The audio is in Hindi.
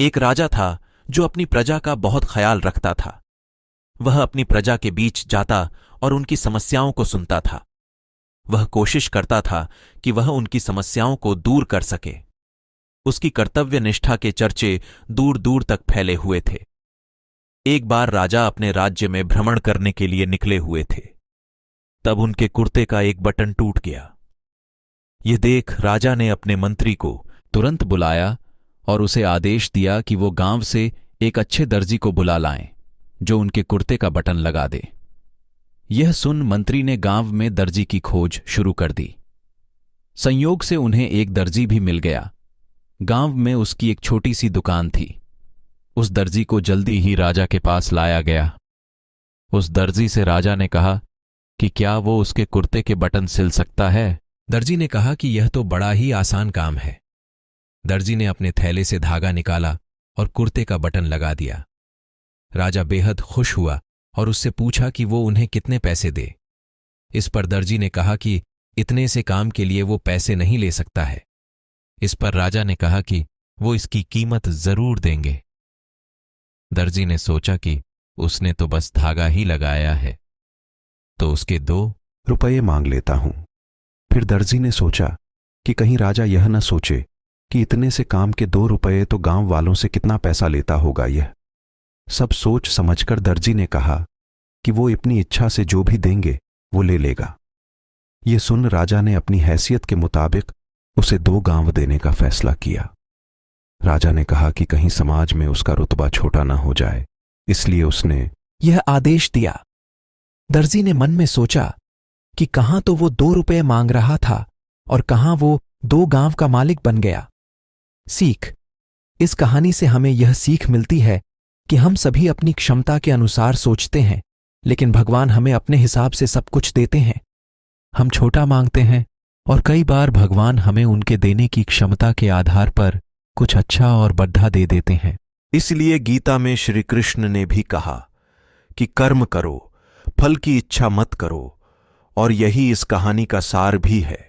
एक राजा था जो अपनी प्रजा का बहुत ख्याल रखता था। वह अपनी प्रजा के बीच जाता और उनकी समस्याओं को सुनता था। वह कोशिश करता था कि वह उनकी समस्याओं को दूर कर सके। उसकी कर्तव्य निष्ठा के चर्चे दूर दूर तक फैले हुए थे। एक बार राजा अपने राज्य में भ्रमण करने के लिए निकले हुए थे। तब उनके कुर्ते का एक बटन टूट गया। यह देख राजा ने अपने मंत्री को तुरंत बुलाया और उसे आदेश दिया कि वो गांव से एक अच्छे दर्जी को बुला लाएं, जो उनके कुर्ते का बटन लगा दे। यह सुन मंत्री ने गांव में दर्जी की खोज शुरू कर दी। संयोग से उन्हें एक दर्जी भी मिल गया। गांव में उसकी एक छोटी सी दुकान थी। उस दर्जी को जल्दी ही राजा के पास लाया गया। उस दर्जी से राजा ने कहा कि क्या वो उसके कुर्ते के बटन सिल सकता है। दर्जी ने कहा कि यह तो बड़ा ही आसान काम है। दर्जी ने अपने थैले से धागा निकाला और कुर्ते का बटन लगा दिया। राजा बेहद खुश हुआ और उससे पूछा कि वो उन्हें कितने पैसे दे। इस पर दर्जी ने कहा कि इतने से काम के लिए वो पैसे नहीं ले सकता है। इस पर राजा ने कहा कि वो इसकी कीमत जरूर देंगे। दर्जी ने सोचा कि उसने तो बस धागा ही लगाया है, तो उसके 2 रुपये मांग लेता हूं। फिर दर्जी ने सोचा कि कहीं राजा यह न सोचे कि इतने से काम के 2 रुपये तो गांव वालों से कितना पैसा लेता होगा। यह सब सोच समझकर दर्जी ने कहा कि वो अपनी इच्छा से जो भी देंगे वो ले लेगा। ये सुन राजा ने अपनी हैसियत के मुताबिक उसे 2 गांव देने का फैसला किया। राजा ने कहा कि कहीं समाज में उसका रुतबा छोटा न हो जाए, इसलिए उसने यह आदेश दिया। दर्जी ने मन में सोचा कि कहां तो वो 2 रुपये मांग रहा था और कहां वो 2 गांव का मालिक बन गया। सीख। इस कहानी से हमें यह सीख मिलती है कि हम सभी अपनी क्षमता के अनुसार सोचते हैं, लेकिन भगवान हमें अपने हिसाब से सब कुछ देते हैं। हम छोटा मांगते हैं और कई बार भगवान हमें उनके देने की क्षमता के आधार पर कुछ अच्छा और बढ़ा दे देते हैं। इसलिए गीता में श्री कृष्ण ने भी कहा कि कर्म करो, फल की इच्छा मत करो, और यही इस कहानी का सार भी है।